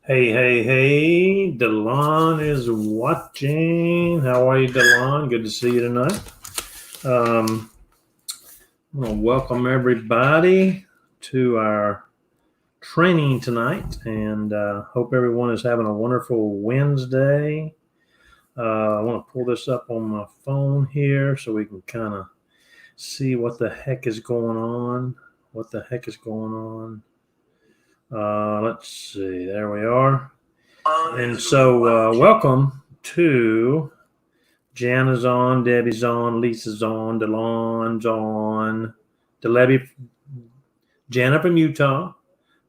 Hey, Delon is watching. How are you, Delon? Good to see you tonight. I'm going to welcome everybody to our training tonight, and hope everyone is having a wonderful Wednesday. I want to pull this up on my phone here so we can kind of see what the heck is going on. Let's see. There we are. And so welcome to Jana's on, Debbie's on, Lisa's on, Delon's on, Delebi, Jana from Utah,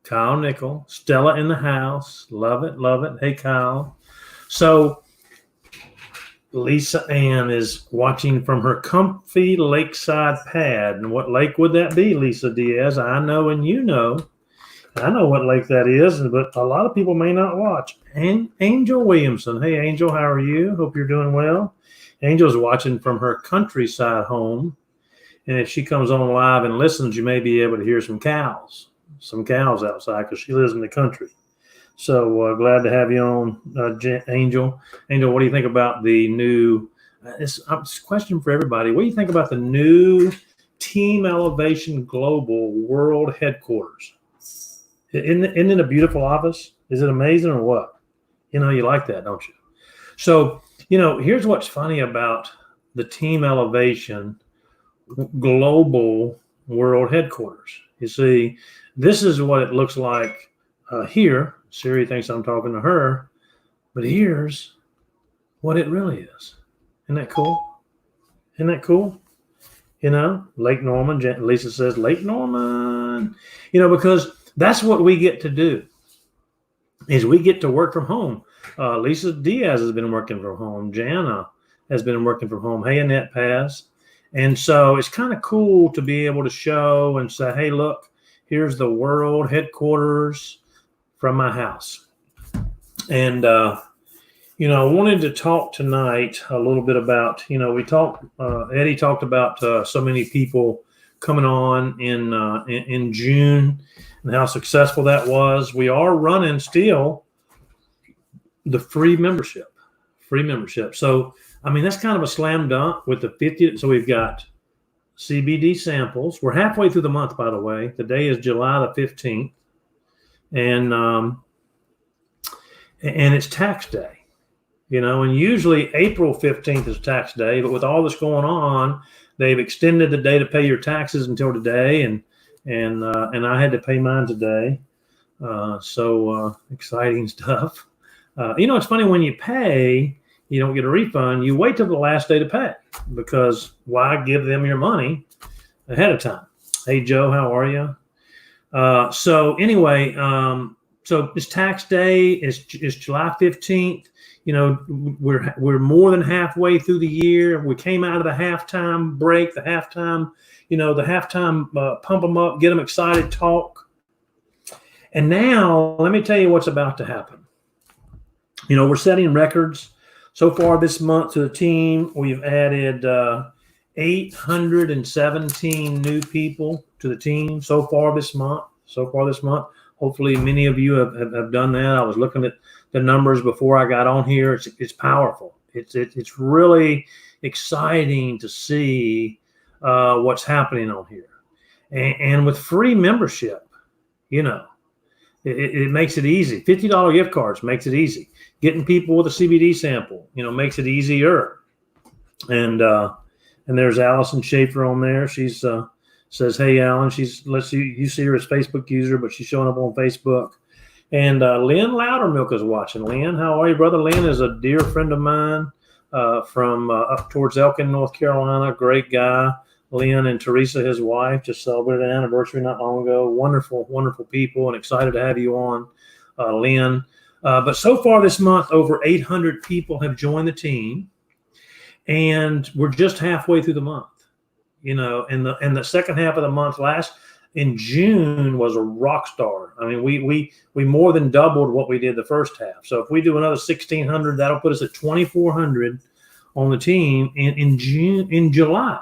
Kyle Nickel, Stella in the house. Love it. Hey, Kyle. So Lisa Ann is watching from her comfy lakeside pad. And what lake would that be, Lisa Diaz? I know and you know. I know what lake that is, but a lot of people may not watch. And Angel Williamson. Hey, Angel, how are you? Hope you're doing well. Angel's watching from her countryside home. And if she comes on live and listens, you may be able to hear some cows outside because she lives in the country. So glad to have you on, Angel. Angel, what do you think about the new it's a question for everybody. What do you think about the new Team Elevation Global World Headquarters? Isn't it a beautiful office? Is it amazing or what? You like that, don't you? So, here's what's funny about the Team Elevation Global World Headquarters. You see, this is what it looks like here. Siri thinks I'm talking to her, but here's what it really is. Isn't that cool? Lake Norman. Lisa says Lake Norman. Because that's what we get to do, is we get to work from home. Lisa Diaz has been working from home. Jana has been working from home. Hey, Annette Paz. And so it's kind of cool to be able to show and say, hey, look, here's the world headquarters from my house. And, I wanted to talk tonight a little bit about, Eddie talked about so many people coming on in June and how successful that was. We are running still the free membership. So, that's kind of a slam dunk with the 50. So we've got CBD samples. We're halfway through the month, by the way. Today is July the 15th. And it's tax day, and usually April 15th is tax day. But with all this going on, they've extended the day to pay your taxes until today. And I had to pay mine today. So exciting stuff. It's funny, when you pay, you don't get a refund. You wait till the last day to pay, because why give them your money ahead of time? Hey, Joe, how are you? So anyway, so it's tax day. It's July 15th. We're more than halfway through the year. We came out of the halftime break, the halftime pump them up, get them excited, talk. And now let me tell you what's about to happen. We're setting records. So far this month to the team, we've added 817 new people to the team so far this month. Hopefully many of you have done that. I was looking at the numbers before I got on here. It's powerful. It's really exciting to see what's happening on here. And with free membership, it makes it easy. $50 gift cards makes it easy. Getting people with a CBD sample, makes it easier. And there's Allison Schaefer on there. She's says, hey, Alan. You see her as Facebook user, but she's showing up on Facebook. And Lynn Loudermilk is watching. Lynn, how are you, brother? Lynn is a dear friend of mine from up towards Elkin, North Carolina. Great guy. Lynn and Teresa, his wife, just celebrated an anniversary not long ago. Wonderful, wonderful people, and excited to have you on, Lynn. But so far this month, over 800 people have joined the team, and we're just halfway through the month. And the second half of the month in June was a rock star. We more than doubled what we did the first half. So if we do another 1,600, that'll put us at 2,400 on the team in July,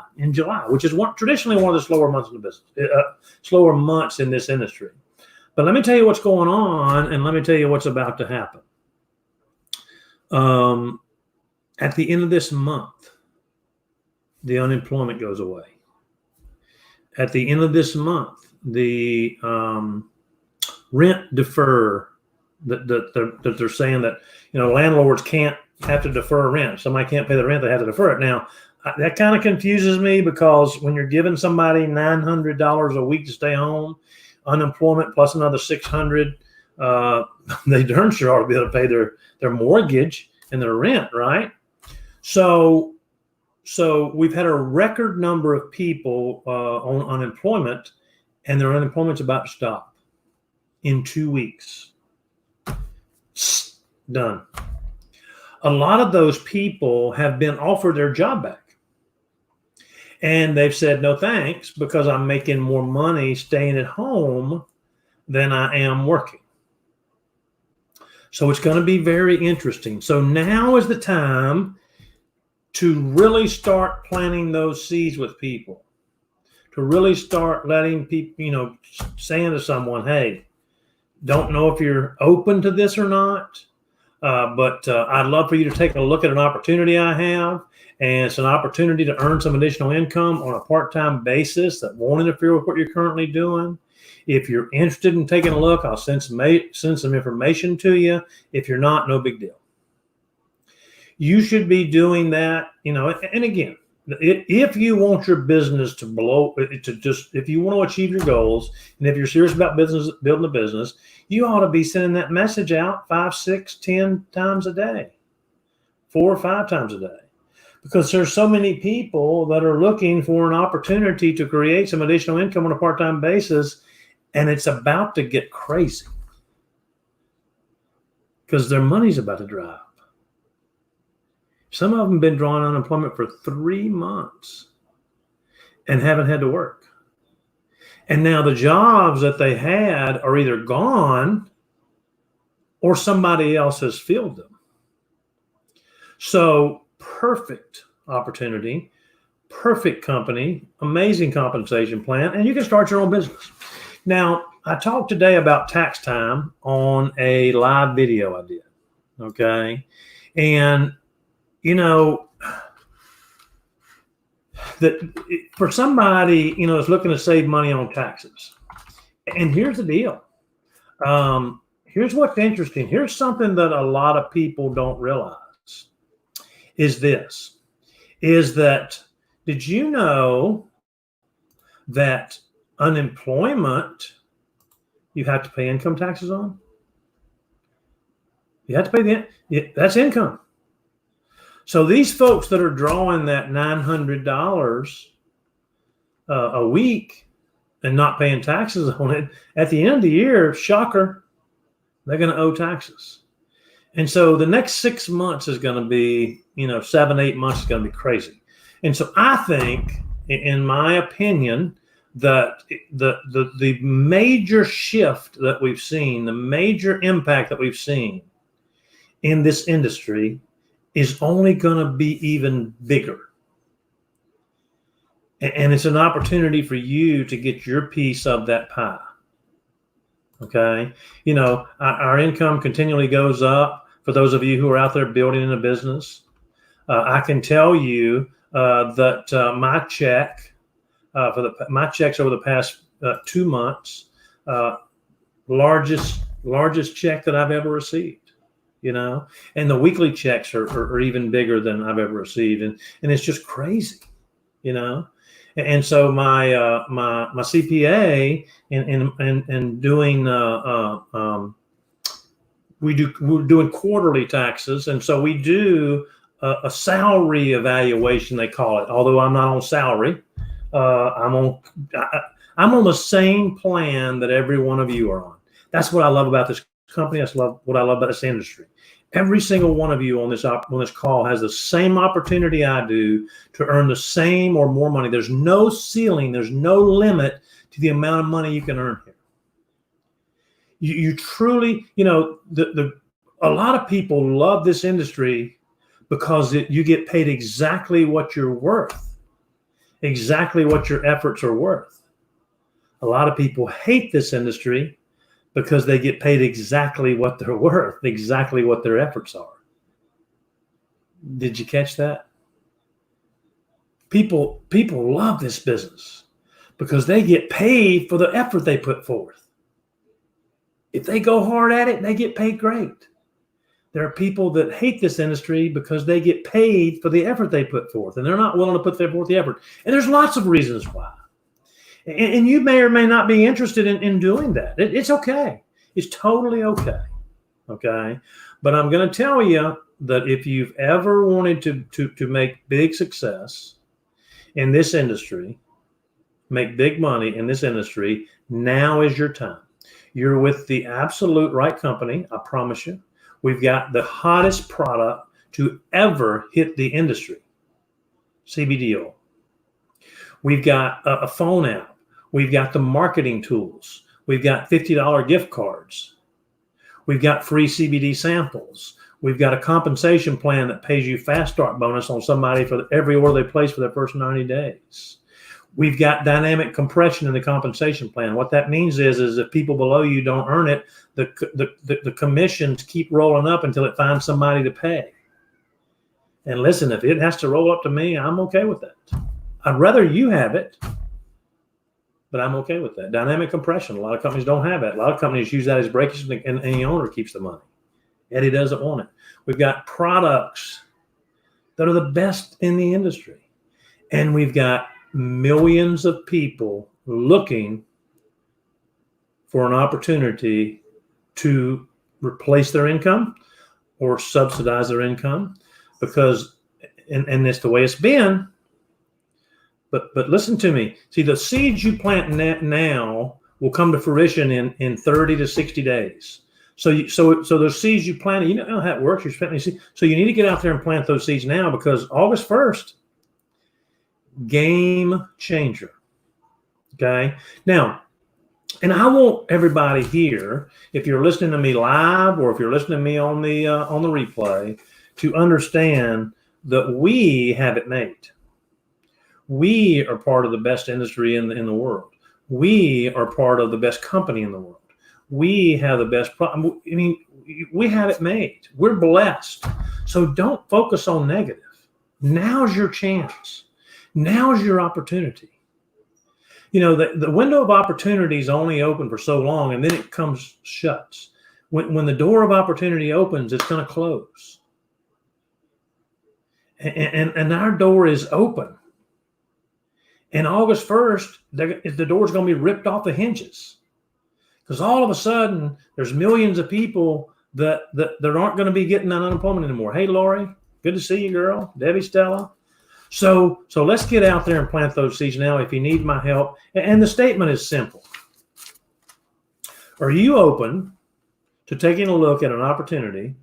which is traditionally one of the slower months in the business, slower months in this industry. But let me tell you what's going on, and let me tell you what's about to happen. At the end of this month, the unemployment goes away. At the end of this month, the rent defer that they're saying that, landlords can't have to defer rent. Somebody can't pay the rent, they have to defer it. Now, that kind of confuses me, because when you're giving somebody $900 a week to stay home, unemployment plus another $600, they darn sure ought to be able to pay their mortgage and their rent, right? So we've had a record number of people on unemployment, and their unemployment's about to stop in 2 weeks. Done. A lot of those people have been offered their job back, and they've said no thanks, because I'm making more money staying at home than I am working. So it's going to be very interesting. So now is the time to really start planting those seeds with people, to really start letting people, saying to someone, hey, don't know if you're open to this or not, but I'd love for you to take a look at an opportunity I have. And it's an opportunity to earn some additional income on a part-time basis that won't interfere with what you're currently doing. If you're interested in taking a look, I'll send some information to you. If you're not, no big deal. You should be doing that, and again, if you want your business to if you want to achieve your goals, and if you're serious about building a business, you ought to be sending that message out 5, 6, 10 times a day, 4 or 5 times a day, because there's so many people that are looking for an opportunity to create some additional income on a part-time basis, and it's about to get crazy because their money's about to dry up. Some of them have been drawing unemployment for 3 months and haven't had to work. And now the jobs that they had are either gone or somebody else has filled them. So perfect opportunity, perfect company, amazing compensation plan, and you can start your own business. Now, I talked today about tax time on a live video I did, okay? And that for somebody, that's looking to save money on taxes. And here's the deal. Here's what's interesting. Here's something that a lot of people don't realize is that did you know that unemployment, you have to pay income taxes on? You have to pay that's income. So these folks that are drawing that $900 a week and not paying taxes on it, at the end of the year, shocker, they're going to owe taxes. And so the next 6 months is going to be, 7, 8 months is going to be crazy. And so I think, in my opinion, that the major shift that we've seen, the major impact that we've seen in this industry is only going to be even bigger. And it's an opportunity for you to get your piece of that pie. Okay. Our income continually goes up. For those of you who are out there building in a business, I can tell you that my check, my checks over the past 2 months, largest check that I've ever received. And the weekly checks are even bigger than I've ever received. And it's just crazy, And so my CPA and doing, we're doing quarterly taxes. And so we do a salary evaluation, they call it, although I'm not on salary. I'm on the same plan that every one of you are on. That's what I love about this company. That's what I love about this industry. Every single one of you on this call has the same opportunity I do to earn the same or more money. There's no ceiling. There's no limit to the amount of money you can earn here. You truly, a lot of people love this industry because you get paid exactly what you're worth, exactly what your efforts are worth. A lot of people hate this industry because they get paid exactly what they're worth, exactly what their efforts are. Did you catch that? People love this business because they get paid for the effort they put forth. If they go hard at it, they get paid great. There are people that hate this industry because they get paid for the effort they put forth, and they're not willing to put forth the effort. And there's lots of reasons why. And you may or may not be interested in doing that. It's okay. It's totally okay. Okay. But I'm going to tell you that if you've ever wanted to make big success in this industry, make big money in this industry, now is your time. You're with the absolute right company, I promise you. We've got the hottest product to ever hit the industry, CBD oil. We've got a phone app. We've got the marketing tools. We've got $50 gift cards. We've got free CBD samples. We've got a compensation plan that pays you fast start bonus on somebody for every order they place for their first 90 days. We've got dynamic compression in the compensation plan. What that means is if people below you don't earn it, the commissions keep rolling up until it finds somebody to pay. And listen, if it has to roll up to me, I'm okay with that. I'd rather you have it, but I'm okay with that. Dynamic compression, a lot of companies don't have it. A lot of companies use that as breakage, and the owner keeps the money. Eddie doesn't want it. We've got products that are the best in the industry. And we've got millions of people looking for an opportunity to replace their income or subsidize their income because, and it's the way it's been. But listen to me. See, the seeds you plant now will come to fruition in 30 to 60 days. So those seeds you planted, you know how it works. You're planting seeds. So you need to get out there and plant those seeds now because August 1st, game changer. Okay. Now, and I want everybody here, if you're listening to me live or if you're listening to me on the replay, to understand that we have it made. We are part of the best industry in the world. We are part of the best company in the world. We have the best problem. I mean, we have it made. We're blessed. So don't focus on negative. Now's your chance. Now's your opportunity. You know, the window of opportunity is only open for so long, and then it shuts. When the door of opportunity opens, it's going to close. And our door is open. And August 1st, the door's going to be ripped off the hinges. Because all of a sudden, there's millions of people that aren't going to be getting that unemployment anymore. Hey, Lori, good to see you, girl. Debbie, Stella. So let's get out there and plant those seeds now if you need my help. And the statement is simple. Are you open to taking a look at an opportunity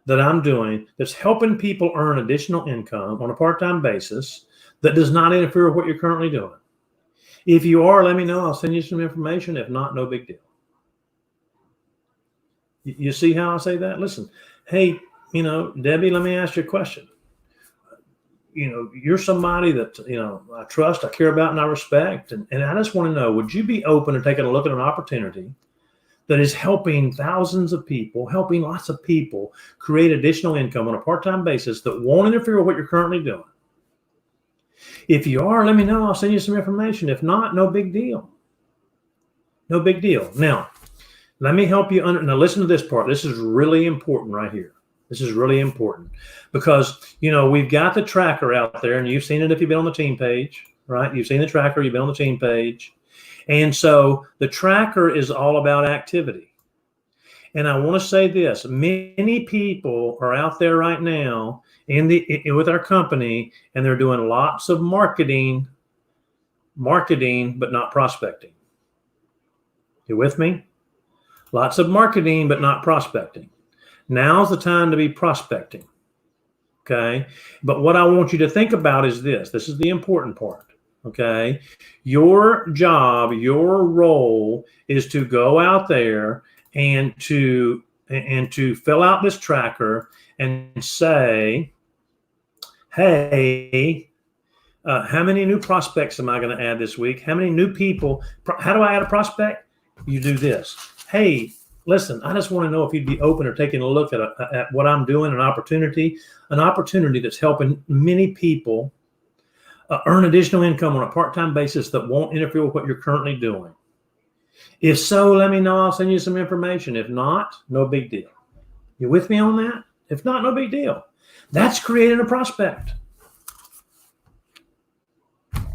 that I'm doing that's helping people earn additional income on a part-time basis that does not interfere with what you're currently doing? If you are, let me know. I'll send you some information. If not, no big deal. You see how I say that? Listen, hey, Debbie, let me ask you a question. You're somebody that, I trust, I care about, and I respect. And I just want to know, would you be open to taking a look at an opportunity that is helping thousands of people, helping lots of people create additional income on a part-time basis that won't interfere with what you're currently doing? If you are, let me know. I'll send you some information. If not, no big deal. No big deal. Now, let me help you. Now, listen to this part. This is really important right here. This is really important because, we've got the tracker out there, and you've seen it if you've been on the team page, right? You've seen the tracker. You've been on the team page. And so the tracker is all about activity. And I want to say this. Many people are out there right now with our company, and they're doing lots of marketing, but not prospecting. You with me? Lots of marketing, but not prospecting. Now's the time to be prospecting. Okay. But what I want you to think about is this. This is the important part. Okay. Your job, your role is to go out there and to fill out this tracker and say, hey, how many new prospects am I going to add this week? How many new people? How do I add a prospect? You do this. hey, listen, I just want to know if you'd be open or taking a look at what I'm doing, an opportunity that's helping many people earn additional income on a part-time basis that won't interfere with what you're currently doing. If so, let me know. I'll send you some information. If not, no big deal. You with me on that? If not, no big deal. That's creating a prospect.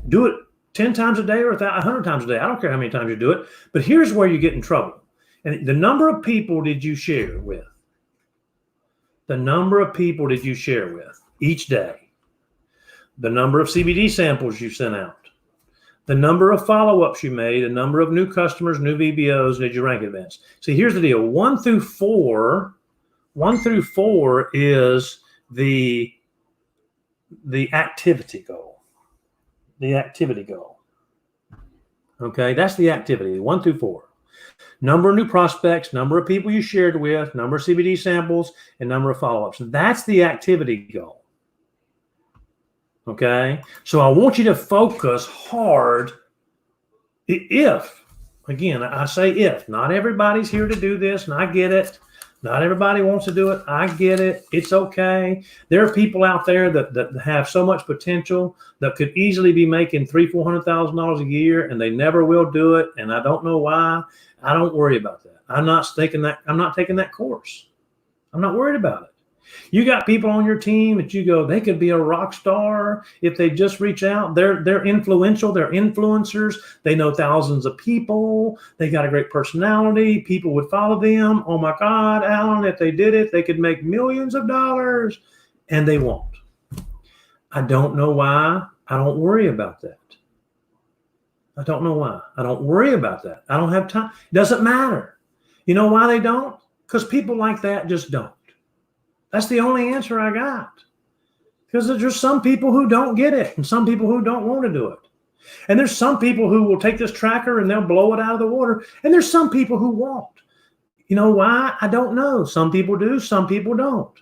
Do it 10 times a day or 100 times a day. I don't care how many times you do it. But here's where you get in trouble. And the number of people did you share with? The number of people did you share with each day? The number of CBD samples you sent out? The number of follow-ups you made, the number of new customers, new VBOs, did you rank advance? See, here's the deal. 1 through 4 is the activity goal. The activity goal. Okay, that's the activity, 1 through 4. Number of new prospects, number of people you shared with, number of CBD samples, and number of follow-ups. That's the activity goal. Okay, so I want you to focus hard. If, again, I say if, not everybody's here to do this, and I get it. Not everybody wants to do it. I get it. It's okay. There are people out there that have so much potential that could easily be making $300,000-$400,000 a year, and they never will do it. And I don't know why. I don't worry about that. I'm not taking that course. I'm not worried about it. You got people on your team that you go, they could be a rock star if they just reach out. They're influential. They're influencers. They know thousands of people. They got a great personality. People would follow them. Oh my God, Alan, if they did it, they could make millions of dollars, and they won't. I don't know why. I don't worry about that. I don't know why. I don't worry about that. I don't have time. It doesn't matter. You know why they don't? Because people like that just don't. That's the only answer I got. Because there's some people who don't get it and some people who don't want to do it. And there's some people who will take this tracker and they'll blow it out of the water. And there's some people who won't. You know why? I don't know. Some people do, some people don't.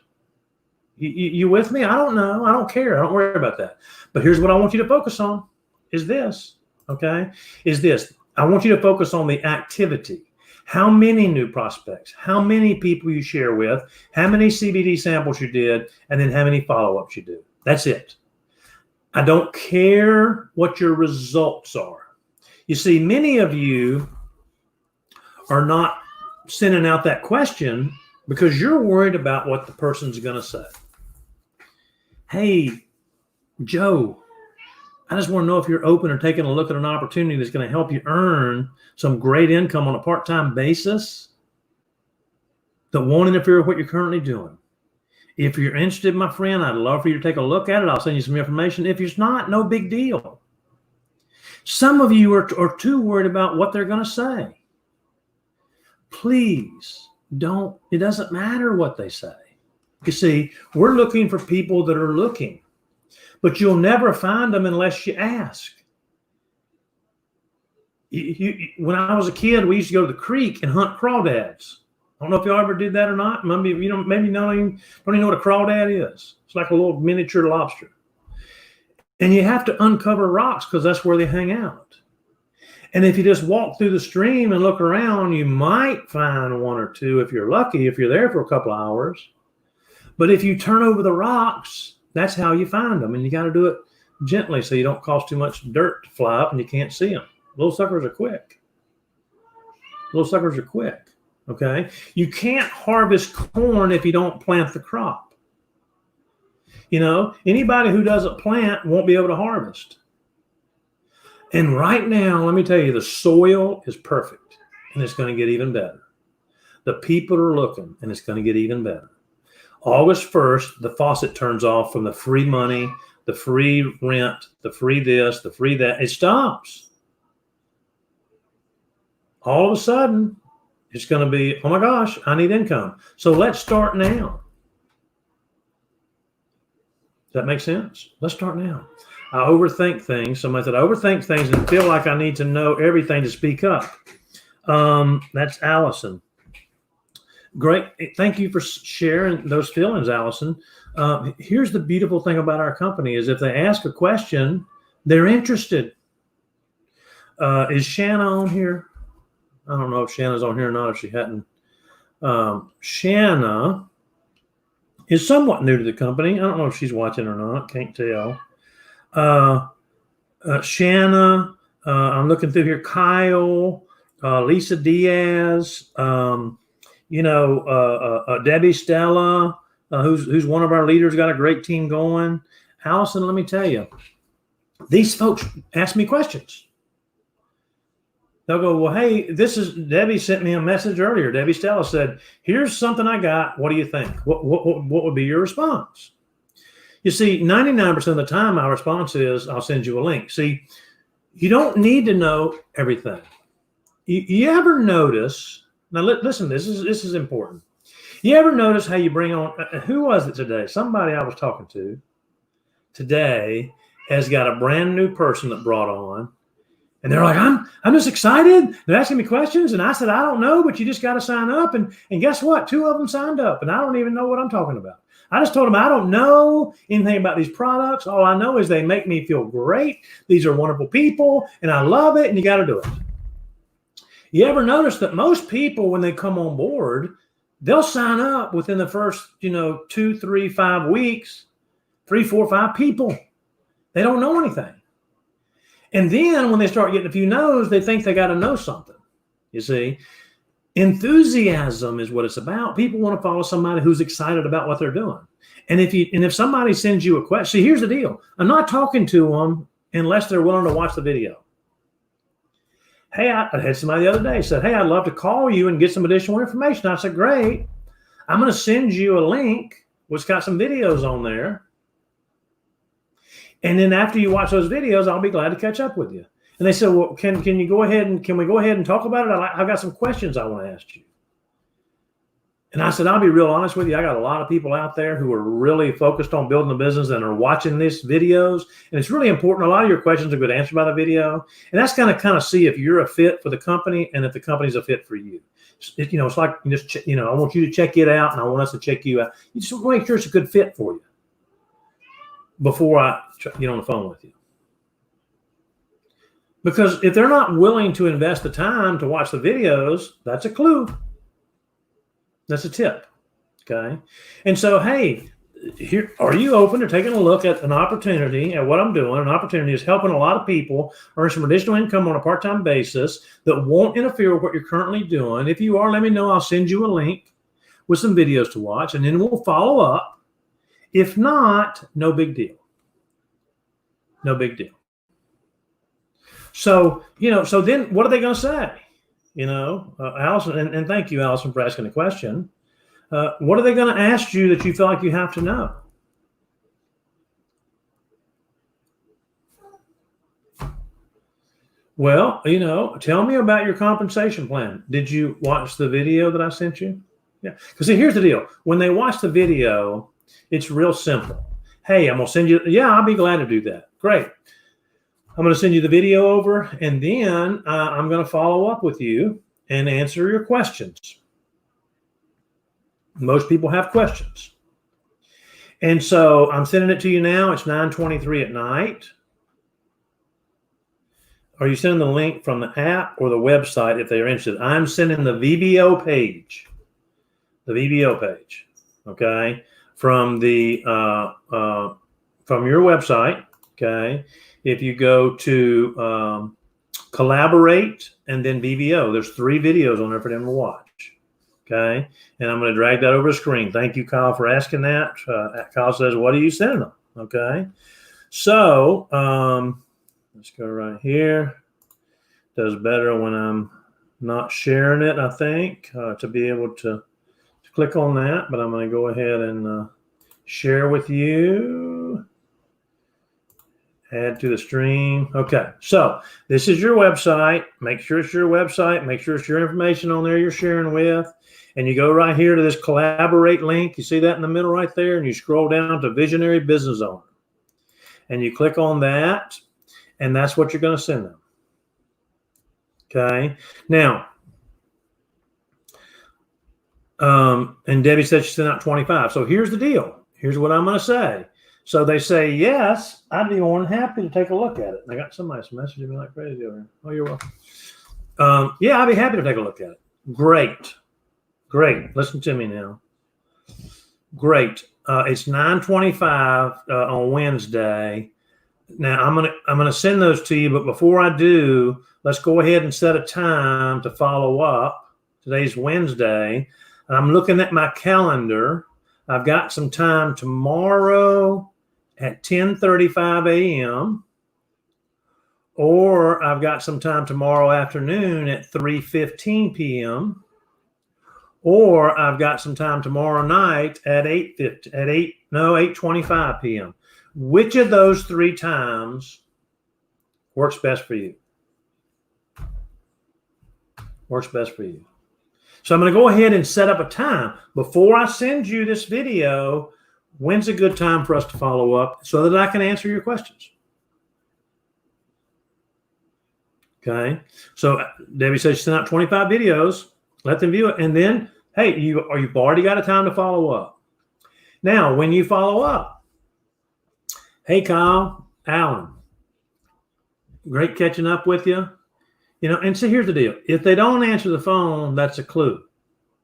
You with me? I don't know. I don't care. I don't worry about that. But here's what I want you to focus on is this, okay? Is this. I want you to focus on the activity. How many new prospects, how many people you share with, how many CBD samples you did, and then how many follow-ups you do. That's it. I don't care what your results are. You see, many of you are not sending out that question because you're worried about what the person's going to say. Hey, Joe, I just want to know if you're open or taking a look at an opportunity that's going to help you earn some great income on a part-time basis that won't interfere with what you're currently doing. If you're interested, my friend, I'd love for you to take a look at it. I'll send you some information. If you're not, no big deal. Some of you are too worried about what they're going to say. Please don't. It doesn't matter what they say. You see, we're looking for people that are looking. But you'll never find them unless you ask. When I was a kid, we used to go to the creek and hunt crawdads. I don't know if y'all ever did that or not. Maybe you don't even know what a crawdad is. It's like a little miniature lobster. And you have to uncover rocks because that's where they hang out. And if you just walk through the stream and look around, you might find one or two if you're lucky, if you're there for a couple of hours. But if you turn over the rocks, that's how you find them. And you got to do it gently so you don't cause too much dirt to fly up and you can't see them. Little suckers are quick. Okay? You can't harvest corn if you don't plant the crop. You know, anybody who doesn't plant won't be able to harvest. And right now, let me tell you, the soil is perfect and it's going to get even better. The people are looking and it's going to get even better. August 1st, the faucet turns off from the free money, the free rent, the free this, the free that. It stops. All of a sudden, it's going to be, oh my gosh, I need income. So let's start now. Does that make sense? Let's start now. I overthink things. Somebody said, I overthink things and feel like I need to know everything to speak up. That's Allison. Great. Thank you for sharing those feelings, Allison. Here's the beautiful thing about our company is if they ask a question, they're interested. Is Shanna on here? I don't know if Shanna's on here or not, if she hadn't. Shanna is somewhat new to the company. I don't know if she's watching or not. Can't tell. Shanna, I'm looking through here. Kyle, Lisa Diaz, Debbie Stella, who's one of our leaders, got a great team going. Allison, let me tell you, these folks ask me questions. They'll go, well, hey, Debbie sent me a message earlier. Debbie Stella said, here's something I got. What do you think? What would be your response? You see, 99% of the time, my response is, I'll send you a link. See, you don't need to know everything. You ever notice, now listen, this is important. You ever notice how you bring on, who was it today? Somebody I was talking to today has got a brand new person that brought on. And they're like, I'm just excited. They're asking me questions. And I said, I don't know, but you just got to sign up. And guess what? 2 of them signed up. And I don't even know what I'm talking about. I just told them I don't know anything about these products. All I know is they make me feel great. These are wonderful people. And I love it. And you got to do it. You ever notice that most people, when they come on board, they'll sign up within the first, 2, 3, 5 weeks, 3, 4, 5 people. They don't know anything. And then when they start getting a few no's, they think they got to know something. You see, enthusiasm is what it's about. People want to follow somebody who's excited about what they're doing. And if somebody sends you a question, see, here's the deal. I'm not talking to them unless they're willing to watch the video. Hey, I had somebody the other day said, hey, I'd love to call you and get some additional information. I said, great. I'm going to send you a link which got some videos on there. And then after you watch those videos, I'll be glad to catch up with you. And they said, well, can we go ahead and talk about it? I've got some questions I want to ask you. And I said, I'll be real honest with you. I got a lot of people out there who are really focused on building a business and are watching these videos. And it's really important. A lot of your questions are good answered by the video. And that's going to kind of see if you're a fit for the company and if the company's a fit for you. It's like, I want you to check it out and I want us to check you out. You just want to make sure it's a good fit for you before I get on the phone with you. Because if they're not willing to invest the time to watch the videos, that's a clue. That's a tip. Okay. And so, hey, here, are you open to taking a look at an opportunity at what I'm doing? An opportunity is helping a lot of people earn some additional income on a part-time basis that won't interfere with what you're currently doing. If you are, let me know. I'll send you a link with some videos to watch, and then we'll follow up. If not, no big deal. No big deal. So, so then what are they going to say? Allison, and thank you, Allison, for asking the question. What are they going to ask you that you feel like you have to know? Well, tell me about your compensation plan. Did you watch the video that I sent you? Yeah. Because here's the deal. When they watch the video, it's real simple. Hey, I'm going to send you. Yeah, I'll be glad to do that. Great. I'm going to send you the video over, and then I'm going to follow up with you and answer your questions. Most people have questions. And so I'm sending it to you now. It's 9:23 at night. Are you sending the link from the app or the website if they're interested? I'm sending the VBO page. The VBO page. Okay. From the from your website. Okay. If you go to Collaborate and then VBO, there's 3 videos on there for them to watch. Okay. And I'm going to drag that over the screen. Thank you, Kyle, for asking that. Kyle says, what are you sending them? Okay. So let's go right here. Does better when I'm not sharing it, I think, to be able to click on that. But I'm going to go ahead and share with you. Add to the stream. Okay, so this is your website. Make sure it's your website. Make sure it's your information on there you're sharing with. And you go right here to this Collaborate link. You see that in the middle right there? And you scroll down to Visionary Business Owner. And you click on that. And that's what you're going to send them. Okay. Now, and Debbie said she sent out 25. So here's the deal. Here's what I'm going to say. So they say, yes, I'd be more than happy to take a look at it. And I got somebody messaging me like crazy over here. Oh, you're welcome. Yeah, I'd be happy to take a look at it. Great. Listen to me now. Great. It's 9:25 on Wednesday. Now I'm gonna send those to you, but before I do, let's go ahead and set a time to follow up. Today's Wednesday. I'm looking at my calendar. I've got some time tomorrow at 10:35 a.m. or I've got some time tomorrow afternoon at 3:15 p.m. or I've got some time tomorrow night at 8:25 p.m. Which of those three times works best for you? Works best for you. So I'm going to go ahead and set up a time. Before I send you this video, when's a good time for us to follow up so that I can answer your questions? Okay. So Debbie says she sent out 25 videos. Let them view it. And then, hey, you've already got a time to follow up. Now, when you follow up, hey, Kyle, Alan, great catching up with you. And so here's the deal. If they don't answer the phone, that's a clue.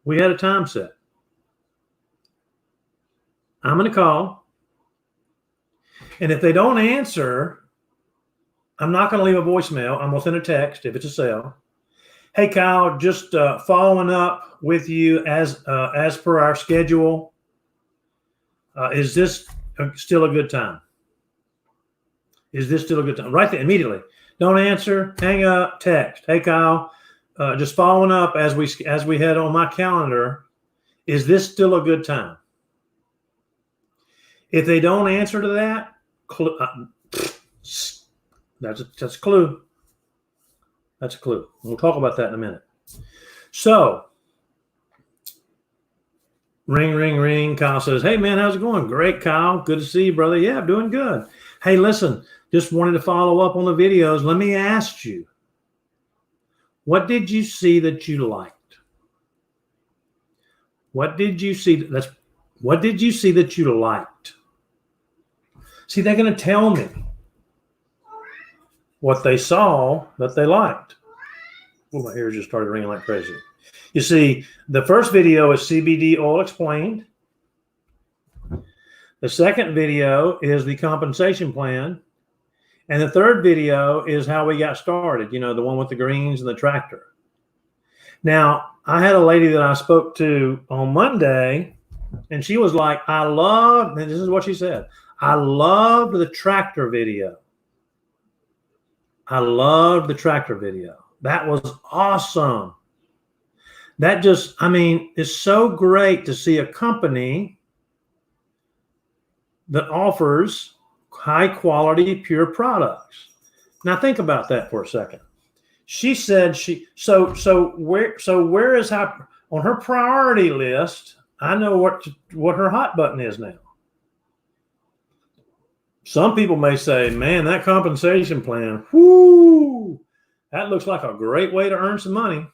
We had a time set. I'm going to call. And if they don't answer, I'm not going to leave a voicemail. I'm going to send a text if it's a cell. Hey, Kyle, just following up with you as per our schedule. Is this still a good time? Is this still a good time? Right there, immediately. Don't answer, hang up, text. Hey, Kyle, just following up as we had on my calendar, is this still a good time? If they don't answer to that, that's a clue. That's a clue. We'll talk about that in a minute. So, ring, ring, ring. Kyle says, hey, man, how's it going? Great, Kyle. Good to see you, brother. Yeah, I'm doing good. Hey, listen, just wanted to follow up on the videos. Let me ask you, what did you see that you liked? What did you see that you liked? See, they're going to tell me what they saw that they liked. Oh, my ears just started ringing like crazy. You see, the first video is CBD oil explained. The second video is the compensation plan. And the third video is how we got started, the one with the greens and the tractor. Now, I had a lady that I spoke to on Monday, and she was like, and this is what she said, I loved the tractor video. I loved the tractor video. That was awesome. That just, it's so great to see a company that offers high quality, pure products. Now think about that for a second. She said where is how on her priority list? I know what her hot button is now. Some people may say, man, that compensation plan, whoo, that looks like a great way to earn some money.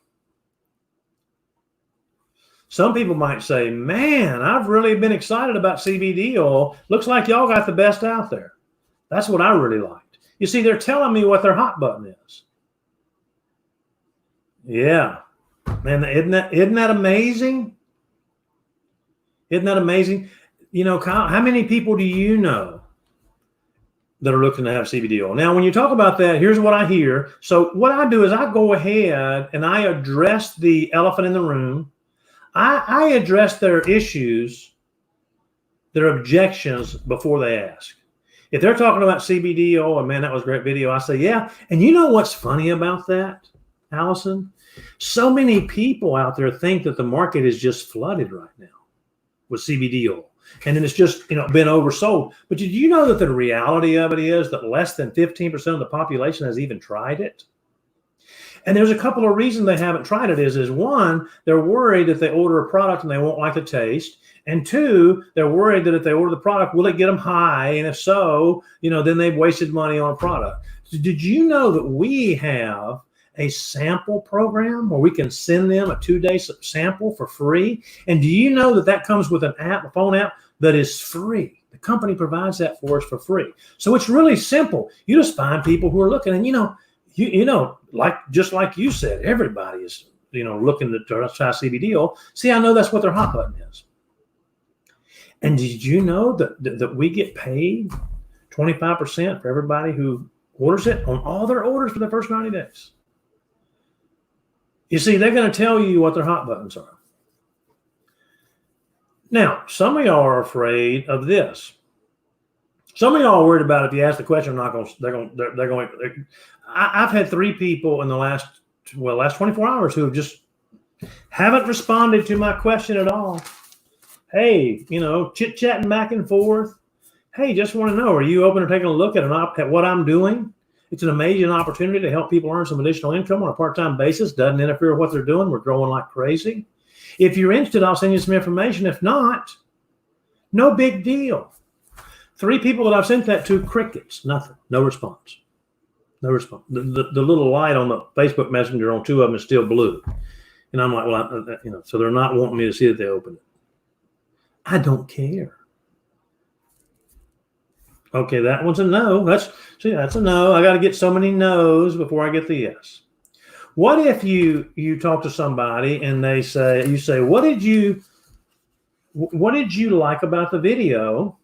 Some people might say, man, I've really been excited about CBD oil. Looks like y'all got the best out there. That's what I really liked. You see, they're telling me what their hot button is. Yeah. Man, isn't that amazing? Isn't that amazing? Kyle, how many people do you know that are looking to have CBD oil? Now, when you talk about that, here's what I hear. So what I do is I go ahead and I address the elephant in the room. I address their issues, their objections before they ask. If they're talking about CBD oil, and man, that was a great video, I say, yeah. And you know what's funny about that, Allison? So many people out there think that the market is just flooded right now with CBD oil. And then it's just, been oversold. But did you know that the reality of it is that less than 15% of the population has even tried it? And there's a couple of reasons they haven't tried it. Is one, they're worried that they order a product and they won't like the taste. And two, they're worried that if they order the product, will it get them high? And if so, then they've wasted money on a product. So did you know that we have a sample program where we can send them a 2-day sample for free? And do you know that comes with an app, a phone app that is free? The company provides that for us for free. So it's really simple. You just find people who are looking, and you know, just like you said, everybody is, looking to try CBD oil. See, I know that's what their hot button is. And did you know that we get paid 25% for everybody who orders it on all their orders for the first 90 days? You see, they're going to tell you what their hot buttons are. Now, some of y'all are afraid of this. Some of y'all are worried about if you ask the question, they're going. I've had 3 people in the last 24 hours who have just haven't responded to my question at all. Hey, chit-chatting back and forth. Hey, just want to know, are you open to taking a look at what I'm doing? It's an amazing opportunity to help people earn some additional income on a part-time basis. Doesn't interfere with what they're doing. We're growing like crazy. If you're interested, I'll send you some information. If not, no big deal. 3 people that I've sent that to, crickets, nothing, no response. No response. The little light on the Facebook Messenger on 2 of them is still blue. And I'm like, well, so they're not wanting me to see that they opened it. I don't care. Okay, that one's a no. That's a no. I got to get so many no's before I get the yes. What if you talk to somebody and you say, what did you like about the video?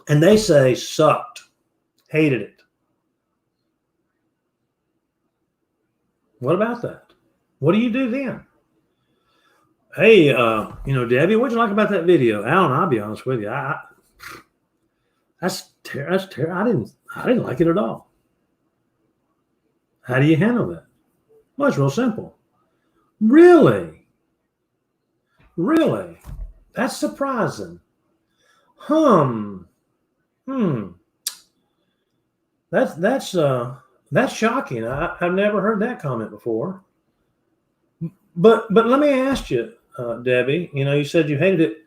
And they say, sucked, hated it. What about that? What do you do then? Hey, Debbie, what'd you like about that video? Alan, I'll be honest with you. That's terrible. I didn't like it at all. How do you handle that? Well, it's real simple. Really? That's surprising. That's shocking. I've never heard that comment before. But let me ask you, Debbie, you said you hated it.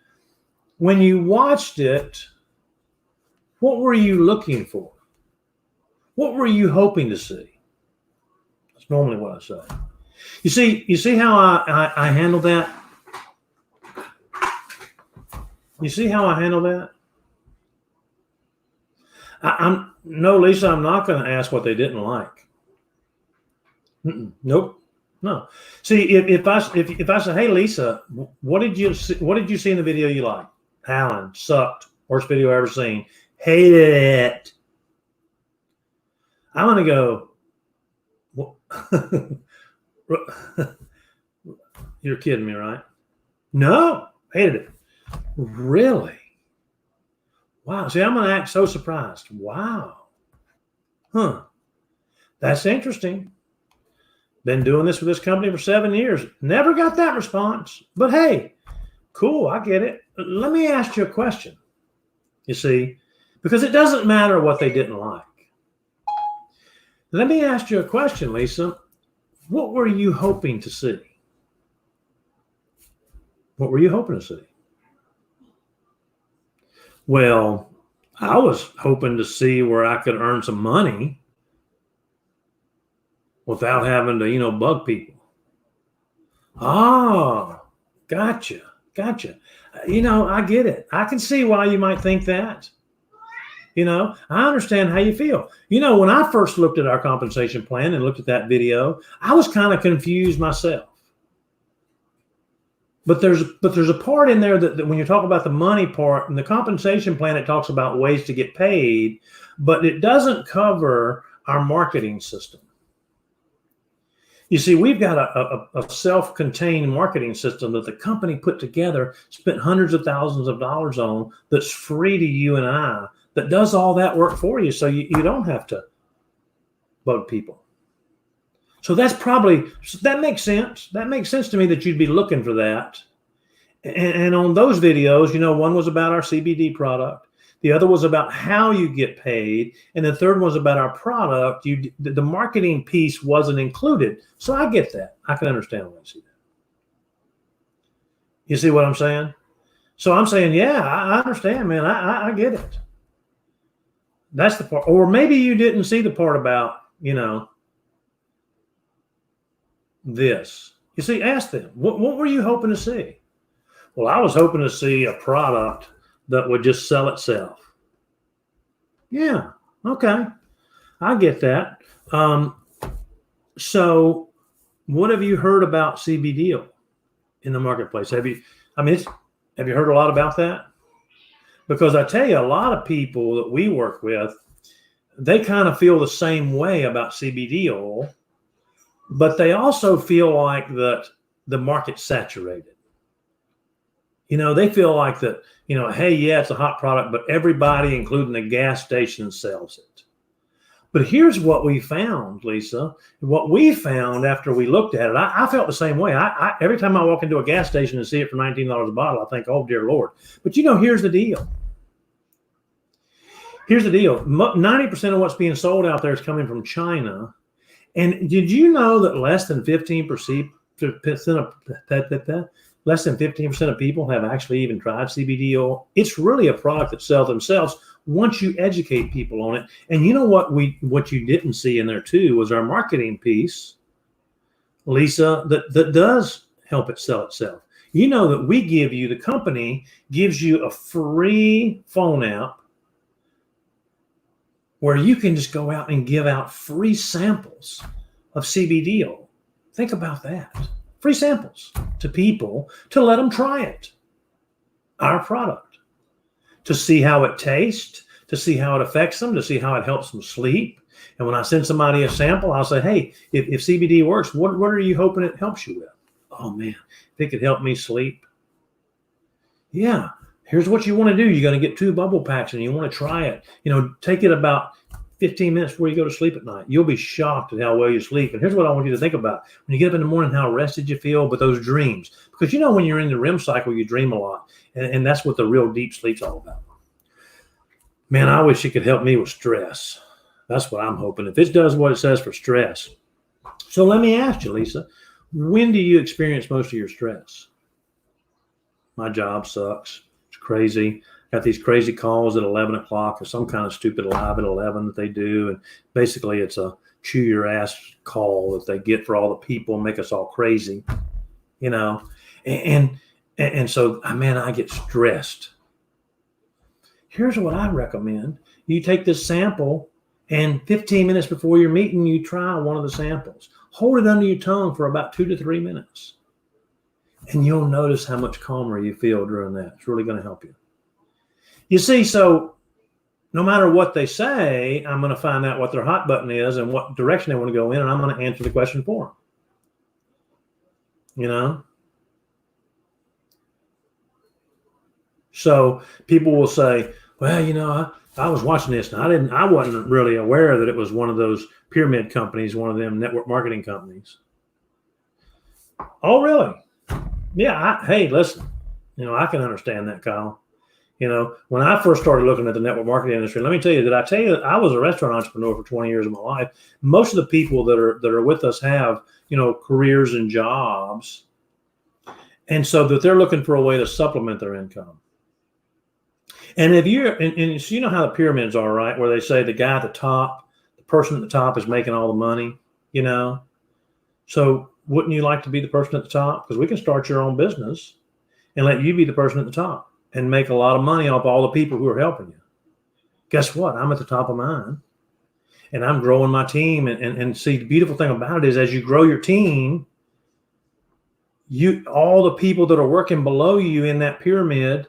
When you watched it, what were you looking for? What were you hoping to see? That's normally what I say. You see how I handle that? You see how I handle that? No, Lisa, I'm not going to ask what they didn't like. Nope. No. See, if I say, hey, Lisa, what did you see in the video you liked? Alan, sucked. Worst video I've ever seen. Hated it. I'm going to go, you're kidding me, right? No, hated it. Really? Wow. See, I'm going to act so surprised. Wow. That's interesting. Been doing this with this company for 7 years. Never got that response. But hey, cool. I get it. Let me ask you a question. You see, because it doesn't matter what they didn't like. Let me ask you a question, Lisa. What were you hoping to see? What were you hoping to see? Well, I was hoping to see where I could earn some money without having to, bug people. Oh, gotcha. I get it. I can see why you might think that. I understand how you feel. When I first looked at our compensation plan and looked at that video, I was kind of confused myself. But there's a part in there that when you talk about the money part in the compensation plan, it talks about ways to get paid, but it doesn't cover our marketing system. You see, we've got a self-contained marketing system that the company put together, spent hundreds of thousands of dollars on, that's free to you and I, that does all that work for you, so you don't have to bug people. So that makes sense. That makes sense to me that you'd be looking for that. And on those videos, one was about our CBD product. The other was about how you get paid. And the third was about our product. The marketing piece wasn't included. So I get that. I can understand when I see that. You see what I'm saying? So I'm saying, yeah, I understand, man. I get it. That's the part. Or maybe you didn't see the part about, this. You see, ask them, what were you hoping to see? Well, I was hoping to see a product that would just sell itself. Yeah, okay. I get that. So what have you heard about CBD oil in the marketplace? Have you heard a lot about that? Because I tell you, a lot of people that we work with, they kind of feel the same way about CBD oil, but they also feel like that the market's saturated. They feel like that, hey, yeah, it's a hot product, but everybody, including the gas station, sells it. But here's what we found, Lisa. What we found after we looked at it, I felt the same way. I every time I walk into a gas station and see it for $19 a bottle, I think, oh, dear Lord. But here's the deal. Here's the deal. 90% of what's being sold out there is coming from China. And did you know that less than 15% of people have actually even tried CBD oil? It's really a product that sells themselves once you educate people on it. And you know what you didn't see in there too was our marketing piece, Lisa, that does help it sell itself. You know that the company gives you a free phone app where you can just go out and give out free samples of CBD oil. Think about that. Free samples to people to let them try it, our product, to see how it tastes, to see how it affects them, to see how it helps them sleep. And when I send somebody a sample, I'll say, hey, if CBD works, what are you hoping it helps you with? Oh, man, if it could help me sleep. Yeah. Here's what you want to do. You're going to get 2 bubble packs and you want to try it. Take it about 15 minutes before you go to sleep at night. You'll be shocked at how well you sleep. And here's what I want you to think about. When you get up in the morning, how rested you feel, but those dreams. Because when you're in the REM cycle, you dream a lot. And that's what the real deep sleep's all about. Man, I wish it could help me with stress. That's what I'm hoping. If it does what it says for stress. So let me ask you, Lisa, when do you experience most of your stress? My job sucks. Crazy. Got these crazy calls at 11 o'clock or some kind of stupid live at 11 that they do. And basically it's a chew your ass call that they get for all the people and make us all crazy, and so, man, I get stressed. Here's what I recommend. You take this sample and 15 minutes before your meeting, you try one of the samples. Hold it under your tongue for about 2 to 3 minutes. And you'll notice how much calmer you feel during that. It's really going to help you. You see, so no matter what they say, I'm going to find out what their hot button is and what direction they want to go in, and I'm going to answer the question for them. So people will say, well, I was watching this and I wasn't really aware that it was one of those pyramid companies, one of them network marketing companies. Oh, really? Yeah. Hey, listen, I can understand that, Kyle. When I first started looking at the network marketing industry, let me tell you, I was a restaurant entrepreneur for 20 years of my life. Most of the people that are with us have, careers and jobs. And so that they're looking for a way to supplement their income. And and so you know how the pyramids are, right? Where they say the guy at the top, the person at the top is making all the money, So wouldn't you like to be the person at the top? Because we can start your own business and let you be the person at the top and make a lot of money off all the people who are helping you. Guess what? I'm at the top of mine and I'm growing my team. And see, the beautiful thing about it is as you grow your team, all the people that are working below you in that pyramid,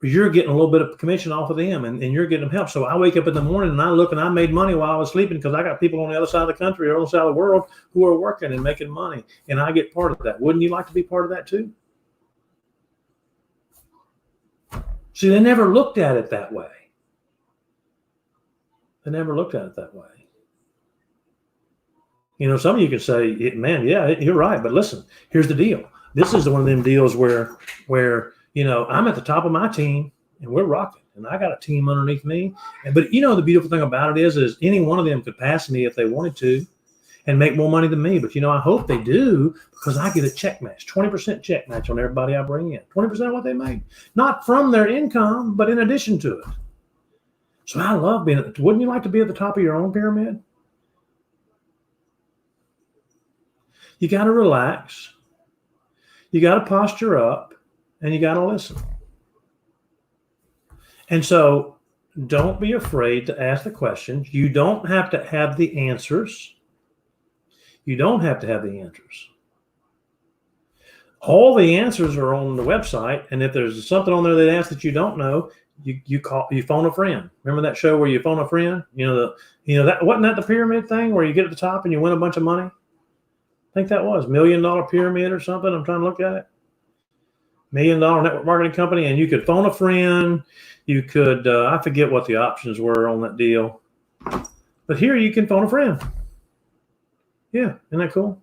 you're getting a little bit of commission off of them and you're getting them help. So I wake up in the morning and I look and I made money while I was sleeping because I got people on the other side of the country or on the other side of the world who are working and making money. And I get part of that. Wouldn't you like to be part of that too? See, they never looked at it that way. Some of you can say, man, yeah, you're right. But listen, here's the deal. This is one of them deals where I'm at the top of my team and we're rocking and I got a team underneath me. But the beautiful thing about it is any one of them could pass me if they wanted to and make more money than me. But, I hope they do because I get a check match, 20% check match on everybody I bring in, 20% of what they make, not from their income, but in addition to it. So I love wouldn't you like to be at the top of your own pyramid? You got to relax. You got to posture up and you got to listen. And so don't be afraid to ask the questions. You don't have to have the answers. You don't have to have the answers. All the answers are on the website, and if there's something on there that asks that you don't know, you phone a friend. Remember that show where you phone a friend? That wasn't that the pyramid thing where you get at the top and you win a bunch of money? I think that was $1 million pyramid or something. I'm trying to look at it. $1 million network marketing company, and you could phone a friend. You could I forget what the options were on that deal, but here you can phone a friend. Yeah, isn't that cool?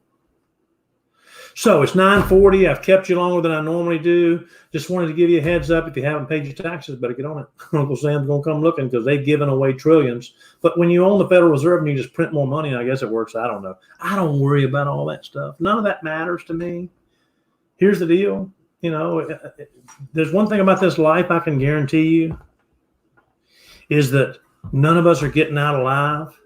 So it's 9:40. I've kept you longer than I normally do. Just wanted to give you a heads up. If you haven't paid your taxes, better get on it. Uncle Sam's going to come looking because they've given away trillions. But when you own the Federal Reserve and you just print more money, I guess it works. I don't know. I don't worry about all that stuff. None of that matters to me. Here's the deal. There's one thing about this life I can guarantee you is that none of us are getting out alive.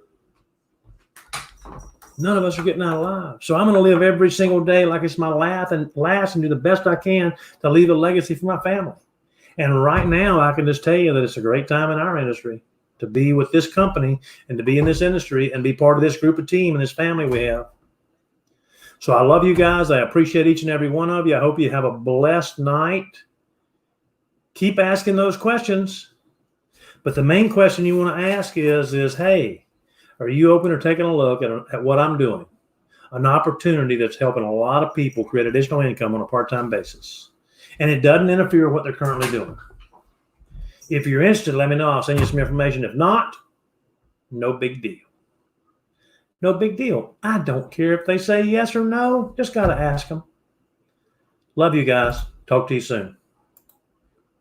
None of us are getting out alive. So I'm going to live every single day like it's my last and do the best I can to leave a legacy for my family. And right now, I can just tell you that it's a great time in our industry to be with this company and to be in this industry and be part of this group of team and this family we have. So I love you guys. I appreciate each and every one of you. I hope you have a blessed night. Keep asking those questions. But the main question you want to ask is, hey, are you open or taking a look at what I'm doing? An opportunity that's helping a lot of people create additional income on a part-time basis. And it doesn't interfere with what they're currently doing. If you're interested, let me know. I'll send you some information. If not, no big deal. No big deal. I don't care if they say yes or no. Just got to ask them. Love you guys. Talk to you soon.